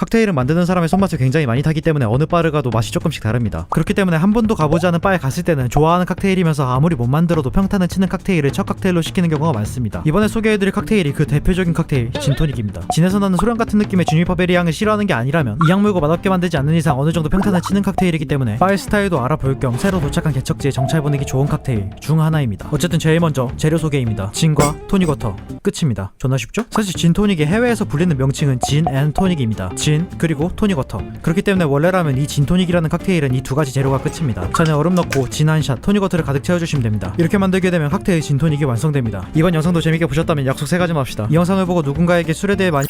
칵테일은 만드는 사람의 손맛을 굉장히 많이 타기 때문에 어느 바를 가도 맛이 조금씩 다릅니다. 그렇기 때문에 한 번도 가보지 않은 바에 갔을 때는 좋아하는 칵테일이면서 아무리 못 만들어도 평타는 치는 칵테일을 첫 칵테일로 시키는 경우가 많습니다. 이번에 소개해드릴 칵테일이 그 대표적인 칵테일 진토닉입니다. 진에서 나는 소량 같은 느낌의 주니퍼베리 향을 싫어하는 게 아니라면 이 약물고 맛없게 만들지 않는 이상 어느 정도 평타는 치는 칵테일이기 때문에 바의 스타일도 알아볼 겸 새로 도착한 개척지에 정찰 보내기 좋은 칵테일 중 하나입니다. 어쨌든 제일 먼저 재료 소개입니다. 진과 토닉워터 끝입니다. 존나 쉽죠? 사실 진토닉이 해외에서 불리는 명칭은 진 앤 토닉입니다. 진 그리고 토닉워터. 그렇기 때문에 원래라면 이 진토닉이라는 칵테일은 이 두 가지 재료가 끝입니다. 잔에 얼음 넣고 진 한 샷, 토닉워터를 가득 채워주시면 됩니다. 이렇게 만들게 되면 칵테일 진토닉이 완성됩니다. 이번 영상도 재밌게 보셨다면 약속 3가지만 합시다. 이 영상을 보고 누군가에게 술에 대해 많이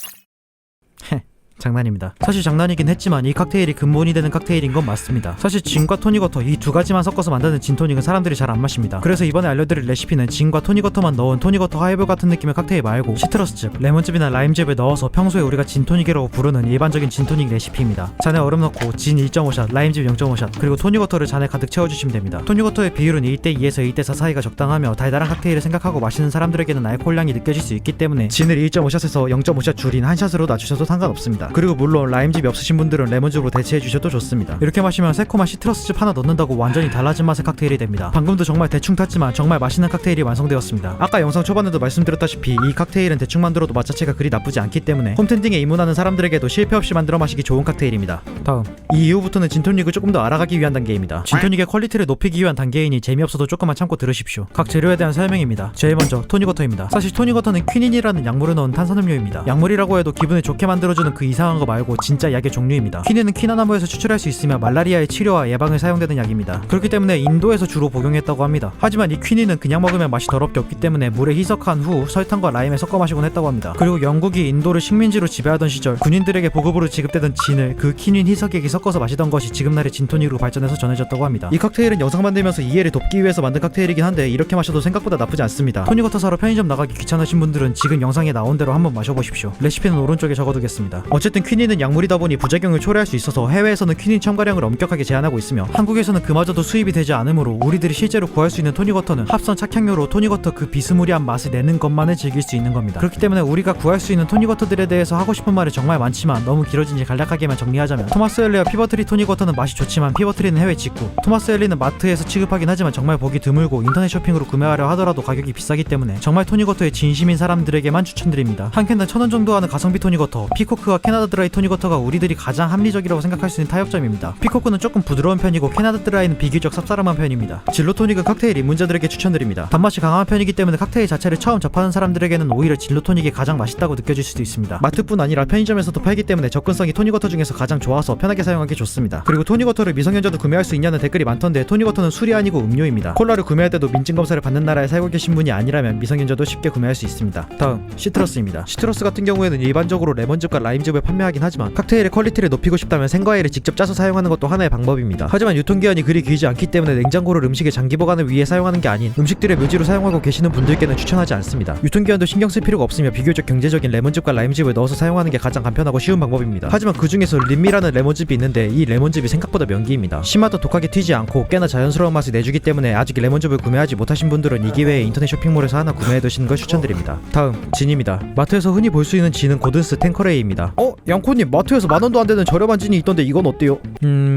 장난입니다. 사실 장난이긴 했지만 이 칵테일이 근본이 되는 칵테일인 건 맞습니다. 사실 진과 토닉워터 이 두 가지만 섞어서 만드는 진토닉은 사람들이 잘 안 마십니다. 그래서 이번에 알려드릴 레시피는 진과 토닉워터만 넣은 토닉워터 하이볼 같은 느낌의 칵테일 말고 시트러스즙, 레몬즙이나 라임즙을 넣어서 평소에 우리가 진토닉이라고 부르는 일반적인 진토닉 레시피입니다. 잔에 얼음 넣고 진 1.5샷, 라임즙 0.5샷, 그리고 토닉워터를 잔에 가득 채워주시면 됩니다. 토닉워터의 비율은 1:2에서 1:4 사이가 적당하며 달달한 칵테일을 생각하고 마시는 사람들에게는 알코올량이 느껴질 수 있기 때문에 진을 1.5샷에서 0.5샷 줄인 한 샷으로 낮추셔도 상관없습니다. 그리고 물론 라임즙이 없으신 분들은 레몬즙으로 대체해주셔도 좋습니다. 이렇게 마시면 새콤한 시트러스즙 하나 넣는다고 완전히 달라진 맛의 칵테일이 됩니다. 방금도 정말 대충 탔지만 정말 맛있는 칵테일이 완성되었습니다. 아까 영상 초반에도 말씀드렸다시피 이 칵테일은 대충 만들어도 맛 자체가 그리 나쁘지 않기 때문에 홈텐딩에 입문하는 사람들에게도 실패 없이 만들어 마시기 좋은 칵테일입니다. 다음, 이 이후부터는 진토닉을 조금 더 알아가기 위한 단계입니다. 진토닉의 퀄리티를 높이기 위한 단계이니 재미없어도 조금만 참고 들으십시오. 각 재료에 대한 설명입니다. 제일 먼저 토닉워터입니다. 사실 토닉워터는 퀴닌이라는 약물을 넣은 탄산음료입니다. 약물이라고 해도 기분을 좋게 만들어주는 그 이상한 거 말고 진짜 약의 종류입니다. 퀴닌은 퀴나나무에서 추출할 수 있으며 말라리아의 치료와 예방에 사용되는 약입니다. 그렇기 때문에 인도에서 주로 복용했다고 합니다. 하지만 이 퀴닌은 그냥 먹으면 맛이 더럽게 없기 때문에 물에 희석한 후 설탕과 라임에 섞어 마시곤 했다고 합니다. 그리고 영국이 인도를 식민지로 지배하던 시절 군인들에게 보급으로 지급되던 진을 그 퀴닌 희석액이 섞어서 마시던 것이 지금날의 진토닉으로 발전해서 전해졌다고 합니다. 이 칵테일은 영상 만들면서 이해를 돕기 위해서 만든 칵테일이긴 한데 이렇게 마셔도 생각보다 나쁘지 않습니다. 토닉워터 사러 편의점 나가기 귀찮으신 분들은 지금 영상에 나온 대로 한번 마셔보십시오. 레시피는 오른쪽에 적어두겠습니다. 어쨌든 퀴닌은 약물이다 보니 부작용을 초래할 수 있어서 해외에서는 퀴닌 첨가량을 엄격하게 제한하고 있으며 한국에서는 그마저도 수입이 되지 않으므로 우리들이 실제로 구할 수 있는 토닉워터는 합성 착향료로 토닉워터 그 비스무리한 맛을 내는 것만을 즐길 수 있는 겁니다. 그렇기 때문에 우리가 구할 수 있는 토닉워터들에 대해서 하고 싶은 말이 정말 많지만 너무 길어진지 간략하게만 정리하자면 토마스 엘리와 피버트리 토닉워터는 맛이 좋지만 피버트리는 해외 직구, 토마스 엘리는 마트에서 취급하긴 하지만 정말 보기 드물고 인터넷 쇼핑으로 구매하려 하더라도 가격이 비싸기 때문에 정말 토닉워터에 진심인 사람들에게만 추천드립니다. 한 캔당 1,000원 정도 하는 가성비 토닉워터, 피코크와 캐나다 드라이 토닉워터가 우리들이 가장 합리적이라고 생각할 수 있는 타협점입니다. 피코크는 조금 부드러운 편이고 캐나다 드라이는 비교적 쌉싸름한 편입니다. 진로토닉은 칵테일 입문자들에게 추천드립니다. 단맛이 강한 편이기 때문에 칵테일 자체를 처음 접하는 사람들에게는 오히려 진로토닉이 가장 맛있다고 느껴질 수도 있습니다. 마트뿐 아니라 편의점에서도 팔기 때문에 접근성이 토닉워터 중에서 가장 좋아서 편하게 사용하기 좋습니다. 그리고 토닉워터를 미성년자도 구매할 수 있냐는 댓글이 많던데 토닉워터는 술이 아니고 음료입니다. 콜라를 구매할 때도 민증 검사를 받는 나라에 살고 계신 분이 아니라면 미성년자도 쉽게 구매할 수 있습니다. 다음, 시트러스입니다. 시트러스 같은 경우에는 일반적으로 레몬즙과 라임즙을 판매하긴 하지만 칵테일의 퀄리티를 높이고 싶다면 생과일을 직접 짜서 사용하는 것도 하나의 방법입니다. 하지만 유통기한이 그리 길지 않기 때문에 냉장고를 음식의 장기 보관을 위해 사용하는 게 아닌 음식들의 묘지로 사용하고 계시는 분들께는 추천하지 않습니다. 유통기한도 신경 쓸 필요가 없으며 비교적 경제적인 레몬즙과 라임즙을 넣어서 사용하는 게 가장 간편하고 쉬운 방법입니다. 하지만 그 중에서 림미라는 레몬즙이 있는데 이 레몬즙이 생각보다 명기입니다. 심하다 독하게 튀지 않고 꽤나 자연스러운 맛을 내주기 때문에 아직 레몬즙을 구매하지 못하신 분들은 이 기회에 인터넷 쇼핑몰에서 하나 구매해두시는 걸 추천드립니다. 다음, 진입니다. 마트에서 흔히 볼 수 있는 진은 고든스 탱커레이입니다. 양코님, 마트에서 만원도 안 되는 저렴한 진이 있던데 이건 어때요?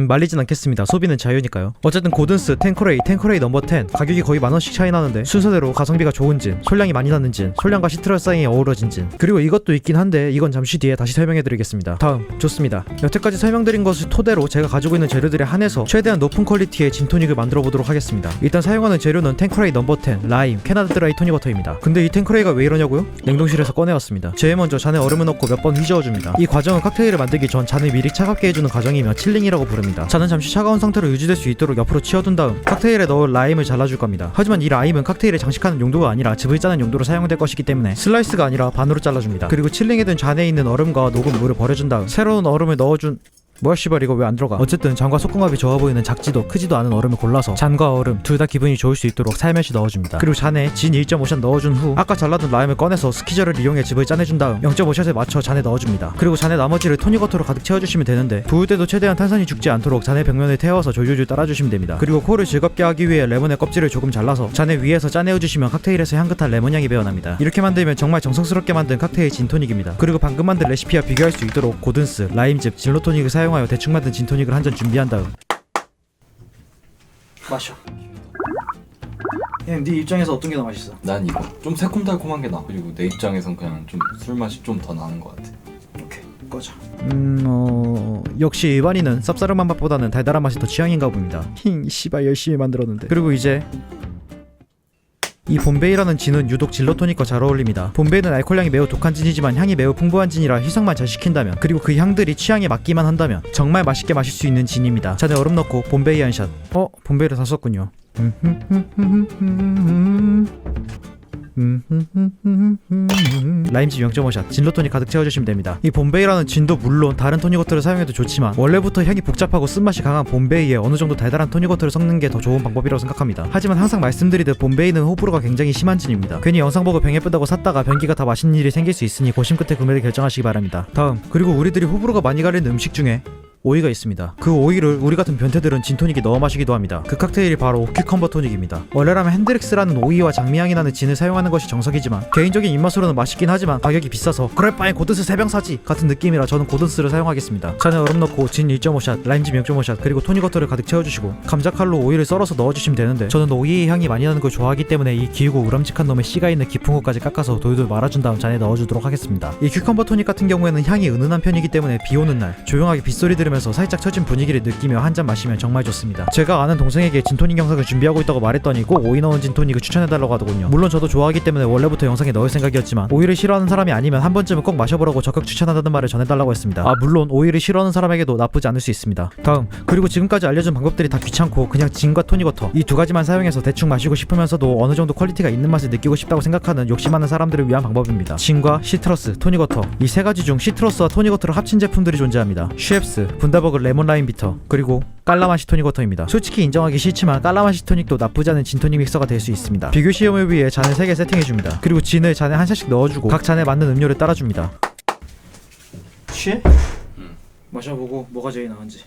말리진 않겠습니다. 소비는 자유니까요. 어쨌든 고든스, 탱커레이 넘버 10 가격이 거의 만원씩 차이 나는데 순서대로 가성비가 좋은 진, 솔량이 많이 나는 진, 솔량과 시트러스 향이 어우러진 진, 그리고 이것도 있긴 한데 이건 잠시 뒤에 다시 설명해드리겠습니다. 다음, 좋습니다. 여태까지 설명드린 것을 토대로 제가 가지고 있는 재료들에 한해서 최대한 높은 퀄리티의 진토닉을 만들어 보도록 하겠습니다. 일단 사용하는 재료는 탱커레이 넘버 10, 라임, 캐나다 드라이 토닉워터입니다. 근데 이 탱커레이가 왜 이러냐고요? 냉동실에서 꺼내왔습니다. 제일 먼저 잔에 얼음을 넣고 몇 번 휘저어줍니다. 이 과정은 칵테일을 만들기 전 잔을 미리 차갑게 해주는 과정이며 칠링이라고 부릅니다. 잔은 잠시 차가운 상태로 유지될 수 있도록 옆으로 치워둔 다음 칵테일에 넣을 라임을 잘라줄 겁니다. 하지만 이 라임은 칵테일을 장식하는 용도가 아니라 즙을 짜는 용도로 사용될 것이기 때문에 슬라이스가 아니라 반으로 잘라줍니다. 그리고 칠링해둔 잔에 있는 얼음과 녹은 물을 버려준 다음 새로운 얼음을 넣어준 뭐야 씨발 이거 왜 안 들어가. 어쨌든 잔과 속궁합이 좋아 보이는 작지도 크지도 않은 얼음을 골라서 잔과 얼음 둘 다 기분이 좋을 수 있도록 살며시 넣어줍니다. 그리고 잔에 진 1.5샷 넣어준 후 아까 잘라둔 라임을 꺼내서 스키저를 이용해 즙을 짜내준 다음 0.5샷에 맞춰 잔에 넣어줍니다. 그리고 잔의 나머지를 토닉워터로 가득 채워주시면 되는데 부을 때도 최대한 탄산이 죽지 않도록 잔의 벽면을 태워서 졸졸졸 따라주시면 됩니다. 그리고 코를 즐겁게 하기 위해 레몬의 껍질을 조금 잘라서 잔의 위에서 짜내어주시면 칵테일에서 향긋한 레몬향이 배어납니다. 이렇게 만들면 정말 정성스럽게 만든 칵테일 진토닉입니다. 그리고 방금 만든 레시피와 비교할 수 있도록 고든스, 라임즙, 진로토닉을 사용하여 대충 만든 진토닉을 한 잔 준비한 다음 마셔. 네 입장에서 어떤 게 더 맛있어? 난 이거 좀 새콤달콤한 게 나. 그리고 내 입장에선 그냥 좀 술 맛이 좀 더 나는 것 같아. 오케이 꺼져. 역시 일반인은 쌉싸름한 맛보다는 달달한 맛이 더 취향인가 봅니다. 힝 씨발 열심히 만들었는데. 그리고 이제 이 봄베이라는 진은 유독 진로토닉과 잘 어울립니다. 봄베이는 알코올량이 매우 독한 진이지만 향이 매우 풍부한 진이라 희석만 잘 시킨다면, 그리고 그 향들이 취향에 맞기만 한다면 정말 맛있게 마실 수 있는 진입니다. 잔에 얼음 넣고 봄베이 한 샷. 봄베이를 다 썼군요. 라임즙 0.5샷, 진로토닉 가득 채워주시면 됩니다. 이 봄베이라는 진도 물론 다른 토닉워터를 사용해도 좋지만 원래부터 향이 복잡하고 쓴맛이 강한 봄베이에 어느정도 달달한 토닉워터를 섞는 게 더 좋은 방법이라고 생각합니다. 하지만 항상 말씀드리듯 봄베이는 호불호가 굉장히 심한 진입니다. 괜히 영상 보고 병 예쁘다고 샀다가 변기가 다 맛있는 일이 생길 수 있으니 고심 끝에 구매를 결정하시기 바랍니다. 다음, 그리고 우리들이 호불호가 많이 갈리는 음식 중에 오이가 있습니다. 그 오이를 우리 같은 변태들은 진토닉에 넣어 마시기도 합니다. 그 칵테일이 바로 큐컴버 토닉입니다. 원래라면 핸드릭스라는 오이와 장미향이 나는 진을 사용하는 것이 정석이지만 개인적인 입맛으로는 맛있긴 하지만 가격이 비싸서 그럴 바엔 고든스 3병 사지 같은 느낌이라 저는 고든스를 사용하겠습니다. 잔에 얼음 넣고 진 1.5샷, 라임즙 0.5샷, 그리고 토닉워터를 가득 채워주시고 감자칼로 오이를 썰어서 넣어주시면 되는데 저는 오이의 향이 많이 나는 걸 좋아하기 때문에 이 길고 우람직한 놈의 씨가 있는 깊은 곳까지 깎아서 돌돌 말아준 다음 잔에 넣어주도록 하겠습니다. 이 큐컴버 토닉 같은 경우에는 향이 은은한 편이기 때문에 비오는 날 조용하게 빗소리 들으면서 살짝 처진 분위기를 느끼며 한 잔 마시면 정말 좋습니다. 제가 아는 동생에게 진토닉 영상을 준비하고 있다고 말했더니 꼭 오이 넣은 진토닉을 추천해달라고 하더군요. 물론 저도 좋아하기 때문에 원래부터 영상에 넣을 생각이었지만 오이를 싫어하는 사람이 아니면 한 번쯤은 꼭 마셔보라고 적극 추천한다는 말을 전해달라고 했습니다. 물론 오이를 싫어하는 사람에게도 나쁘지 않을 수 있습니다. 다음, 그리고 지금까지 알려준 방법들이 다 귀찮고 그냥 진과 토닉워터 이 두 가지만 사용해서 대충 마시고 싶으면서도 어느 정도 퀄리티가 있는 맛을 느끼고 싶다고 생각하는 욕심 많은 사람들을 위한 방법입니다. 진과 시트러스, 토닉워터 이 세 가지 중 시트러스와 토닉워터를 합친 제품들이 존재합니다. 슈엡스, 분다버그 레몬 라임 비터, 그리고 깔라마시 토닉워터입니다. 솔직히 인정하기 싫지만 깔라마시 토닉도 나쁘지 않은 진토닉 믹서가 될 수 있습니다. 비교 시험을 위해 잔을 3개 세팅해줍니다. 그리고 진을 잔에 한 샷씩 넣어주고 각 잔에 맞는 음료를 따라줍니다. 취해? 마셔보고 뭐가 제일 나은지.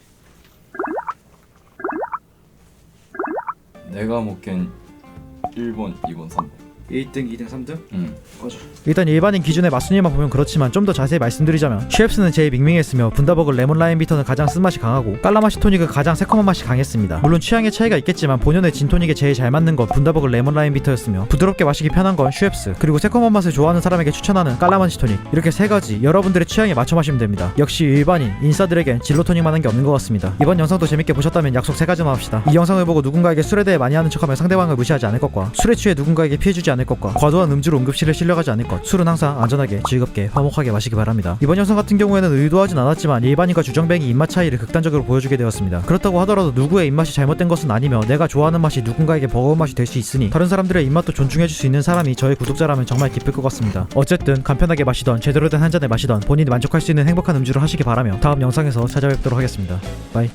내가 먹기엔 1번, 2번, 3번. 1등, 2등, 3등? 꺼져. 일단 일반인 기준의 맛순위만 보면 그렇지만 좀 더 자세히 말씀드리자면 슈엡스는 제일 밍밍했으며 분다버그 레몬 라임 비터는 가장 쓴맛이 강하고 깔라마시 토닉은 가장 새콤한 맛이 강했습니다. 물론 취향의 차이가 있겠지만 본연의 진토닉에 제일 잘 맞는 건 분다버그 레몬 라임 비터였으며 부드럽게 마시기 편한 건 슈엡스, 그리고 새콤한 맛을 좋아하는 사람에게 추천하는 깔라마시 토닉, 이렇게 세 가지 여러분들의 취향에 맞춰 마시면 됩니다. 역시 일반인, 인싸들에겐 진로토닉만한 게 없는 것 같습니다. 이번 영상도 재밌게 보셨다면 약속 3가지만 합시다. 이 영상을 보고 누군가에게 술에 대해 많이 아는 척하며 상대방을 무시하지 않을 것과 술에 취해 누군가에게 피해주지 않을 것과 과도한 음주로 응급실에 실려가지 않을 것, 술은 항상 안전하게 즐겁게 화목하게 마시기 바랍니다. 이번 영상 같은 경우에는 의도하진 않았지만 일반인과 주정뱅이 입맛 차이를 극단적으로 보여주게 되었습니다. 그렇다고 하더라도 누구의 입맛이 잘못된 것은 아니며 내가 좋아하는 맛이 누군가에게 버거운 맛이 될 수 있으니 다른 사람들의 입맛도 존중해줄 수 있는 사람이 저의 구독자라면 정말 기쁠 것 같습니다. 어쨌든 간편하게 마시던 제대로 된 한 잔을 마시던 본인이 만족할 수 있는 행복한 음주를 하시기 바라며 다음 영상에서 찾아뵙도록 하겠습니다. 바이.